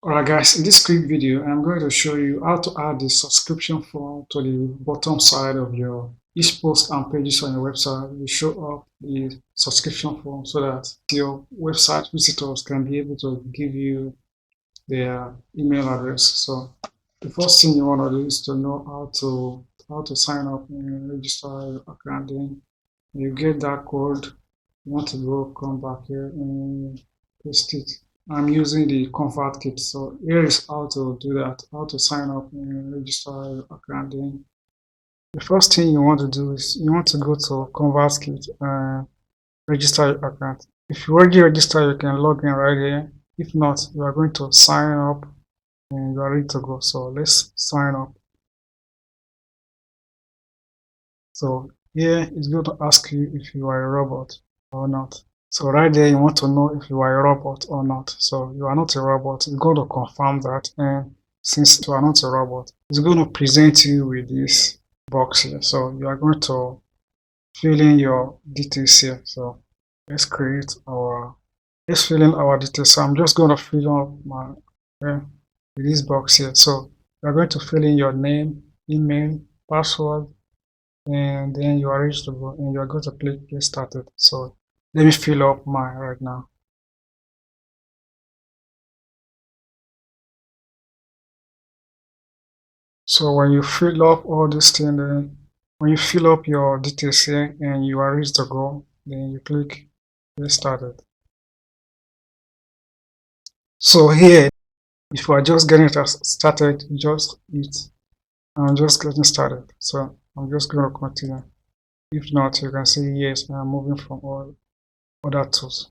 Alright guys, in this quick video, I'm going to show you how to add the subscription form to the bottom side of your each post and pages on your website. You show up the subscription form so that your website visitors can be able to give you their email address. So the first thing you want to do is to know how to sign up and register your account. Then you get that code, you want to go come back here and paste it. I'm using the ConvertKit. So here is how to do that, how to sign up and register your account. Then the first thing you want to do is you want to go to ConvertKit and register your account. If you already registered, you can log in right here. If not, you are going to sign up and you are ready to go. So let's sign up. So here it's going to ask you if you are a robot or not. So right there, you want to know if you are a robot or not. So you are not a robot. It's going to confirm that. And since you are not a robot, it's going to present you with this box here. So you are going to fill in your details here. So let's fill in our details. So I'm just going to fill up my with this box here. So you are going to fill in your name, email, password, and then you are ready to go, and you are going to click get started. So let me fill up mine right now. So when you fill up all this thing, then when you fill up your details here and you are ready to go, then you click get started. So here, if you are just getting started, just hit I'm just getting started. So I'm just going to continue. If not, you can say yes, I'm moving from all other tools,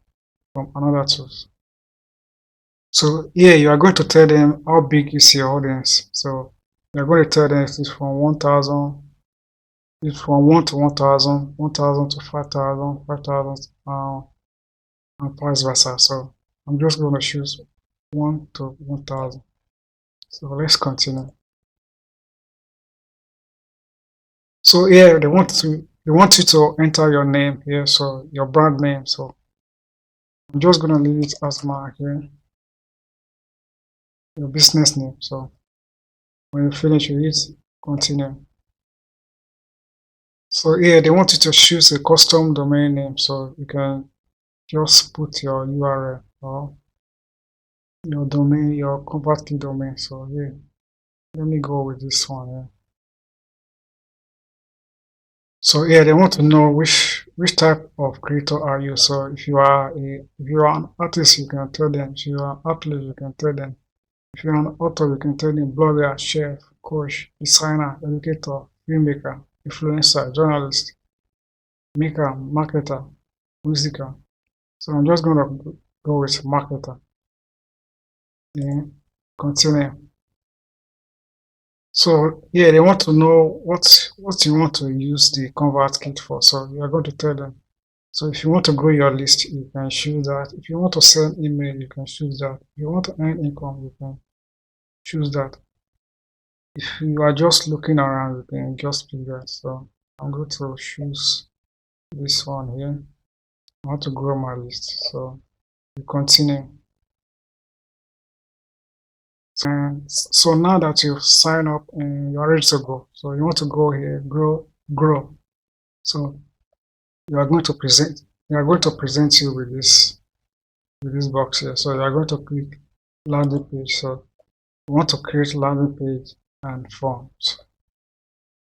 from another tools. So here you are going to tell them how big is your audience. So you're going to tell them it's from 1,000, it's from 1 to 1,000, 1,000 to 5,000, 5,000, and vice versa. So I'm just going to choose 1 to 1,000. So let's continue. So here they want you to enter your name here, so your brand name. So I'm just going to leave it as my here, your business name. So when you finish with it, continue. So here they want you to choose a custom domain name, so you can just put your URL or your domain, your ConvertKit domain. So here, let me go with this one here. So here they want to know which type of creator are you. So if you are an artist, you can tell them. If you are an athlete, you can tell them. If you're an author, you can tell them blogger, chef, coach, designer, educator, filmmaker, influencer, journalist, maker, marketer, musiker. So I'm just going to go with marketer. Then continue. So yeah, they want to know what you want to use the ConvertKit for. So you are going to tell them. So if you want to grow your list, you can choose that. If you want to send email, you can choose that. If you want to earn income, you can choose that. If you are just looking around, you can just pick that. So I'm going to choose this one here. I want to grow my list. So you continue. And so now that you've signed up and you're ready to go, so you want to go here, grow. So you are going to present you with this box here. So you are going to click landing page. So you want to create landing page and forms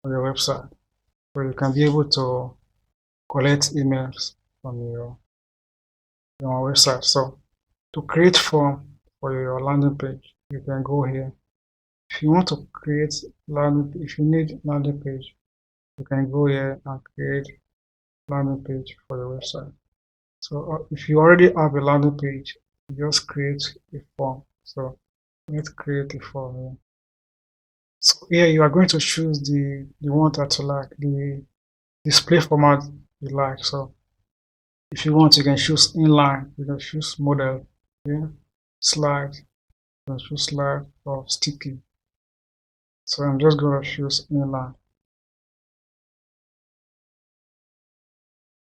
for your website, where you can be able to collect emails from your website. So to create form for your landing page, you can go here. If you want to create if you need landing page, you can go here and create landing page for your website. So if you already have a landing page, you just create a form. So let's create a form here. So here you are going to choose the one that you like, the display format you like. So if you want, you can choose inline, you can choose model, yeah, slide, you can choose slide or sticky. So I'm just going to choose inline.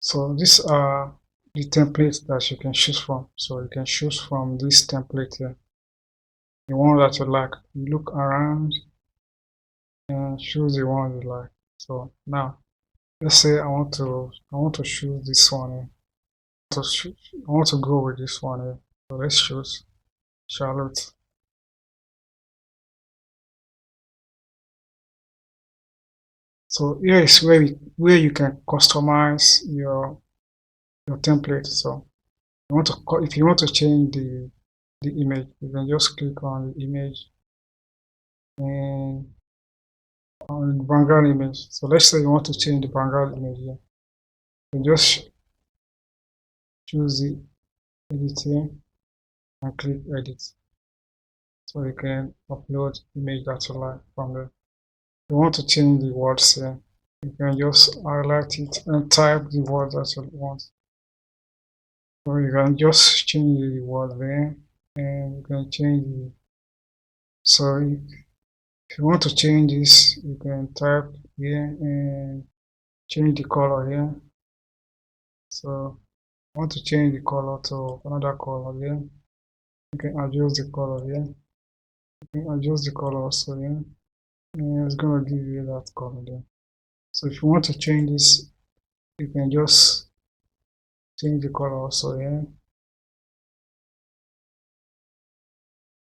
So these are the templates that you can choose from. So you can choose from this template here. the one that you like. You look around and choose the one you like. So now let's say I want to choose this one here. I want to go with this one here. So let's choose Charlotte. So here is where you can customize your template. So if you want to change the image, you can just click on the image and on the background image. So let's say you want to change the background image here. You just choose the edit here and click edit. So you can upload image that you like from there. If you want to change the words here, you can just highlight it and type the word that you want. So you can just change the word there and you can change the, so if you want to change this, you can type here and change the color here. So I want to change the color to another color here. You can adjust the color here. You can adjust the color also here. And it's gonna give you that color there. So if you want to change this, you can just change the color also here.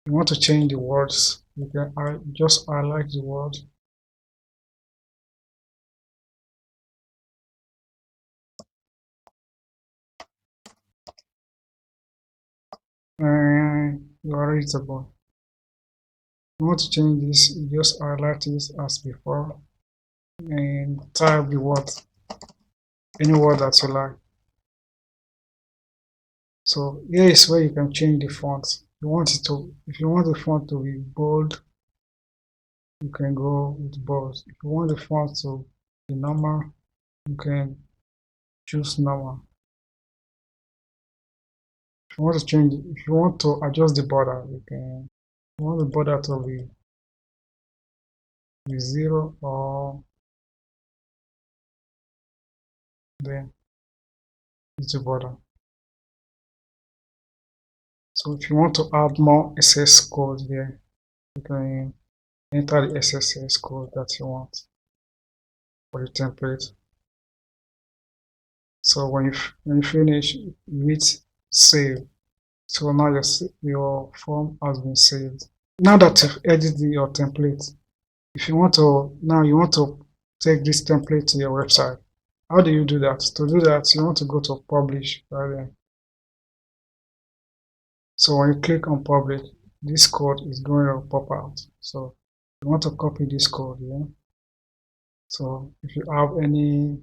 If you want to change the words, you can just highlight the word. And you are ready to go. If you want to change this, you just highlight this as before and type the word, any word that you like. So here is where you can change the font. If you want the font to be bold, you can go with bold. If you want the font to be normal, you can choose normal. If you want to adjust the border, you can. If you want the border to be 0 or then it's the border. So if you want to add more SS code here, you can enter the SSS code that you want for the template. So when you finish, you hit save. So now your form has been saved. Now that you've edited your template, if you want to take this template to your website. How do you do that? To do that, you want to go to publish right there. So when you click on publish, this code is going to pop out. So you want to copy this code here. So if you have any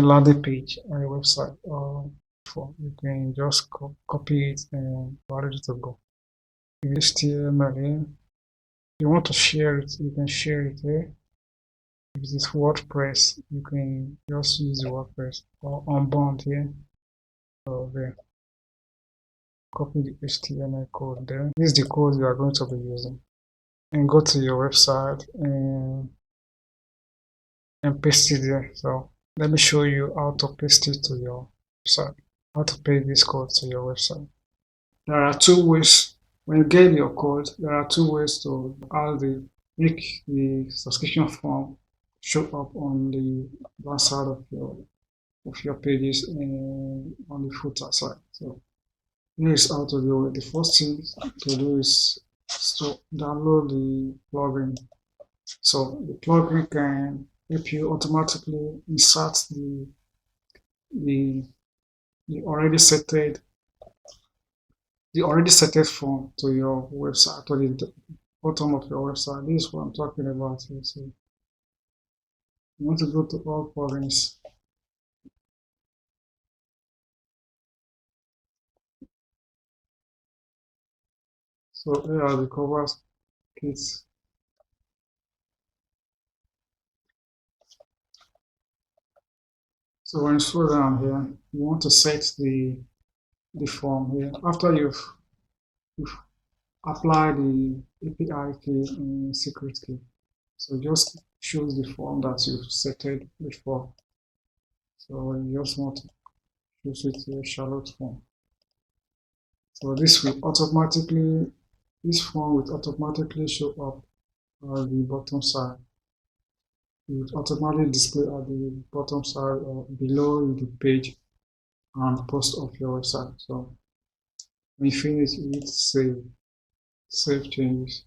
landing page on your website or you can just copy it and ready to go. HTML here. If you want to share it, you can share it here. If it is WordPress, you can just use WordPress or Unbound here. So there. Copy the HTML code there. This is the code you are going to be using. And go to your website and paste it there. So let me show you how to paste it to your website. How to paste this code to your website. There are two ways. When you get your code, there are two ways to make the subscription form show up on the one side of your pages and on the footer side. So here is how to do it. The first thing to do is to download the plugin. So the plugin can help you automatically insert the already setted form to your website, to the bottom of your website. This is what I'm talking about here. So you want to go to all plugins. So here are the covers kits. So when you scroll down here, you want to set the form here. After you've applied the API key and secret key. So just choose the form that you've set before. So you just want to choose it to Charlotte form. So this will automatically this form will automatically show up at the bottom side. It will automatically display at the bottom side or below the page and post of your website. So when you finish, you need to save changes.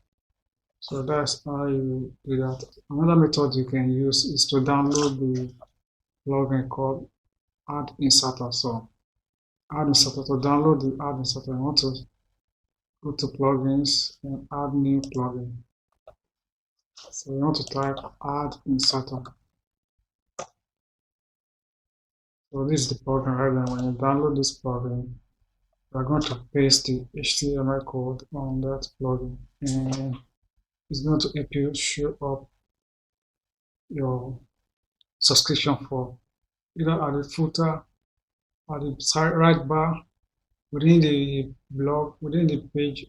So that's how you do that. Another method you can use is to download the plugin called Ad Inserter. So Ad Inserter, to download the Ad Inserter, you want to go to plugins and add new plugin. So you want to type Ad Inserter. So this is the plugin right now. When you download this plugin, we are going to paste the HTML code on that plugin, and it's going to help you show up your subscription form either at the footer, at the side right bar, within the blog, within the page,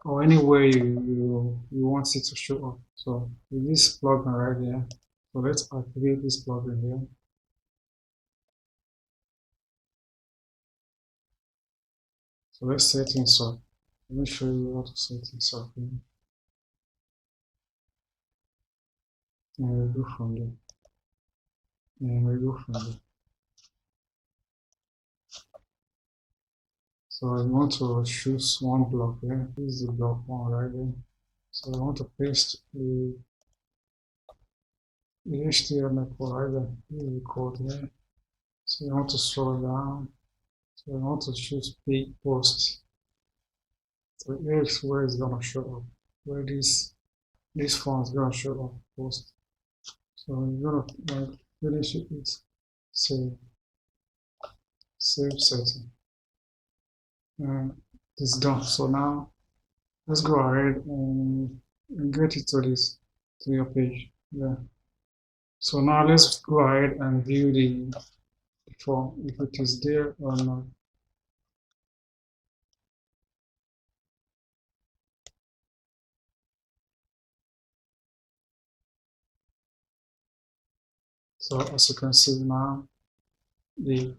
or anywhere you want it to show up. So with this plugin right here, so let's activate this plugin here. So let's set things up. Let me show you how to set things up here. And we'll go from there. And we'll go from there. So I want to choose one block here. This is the block one right here. So I want to paste the HTML code right there. This is the code here. So I want to scroll down. So I want to choose big post. So here's where it's gonna show up. Where this font is gonna show up post. So I'm gonna finish it with save setting. And it's done. So now let's go ahead and get it to your page. Yeah. So now let's go ahead and view the form, if it is there or not. So as you can see now, the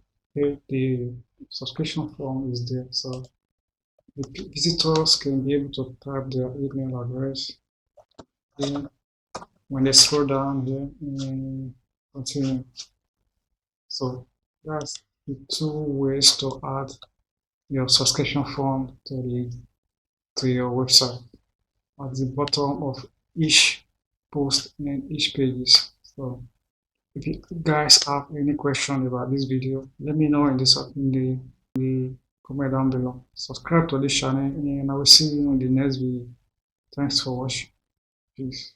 subscription form is there. So the visitors can be able to type their email address. Then when they scroll down here and continue. So that's the two ways to add your subscription form to your website at the bottom of each post and each pages. So if you guys have any question about this video, let me know in the comment down below. Subscribe to this channel and I will see you in the next video. Thanks for watching. Peace.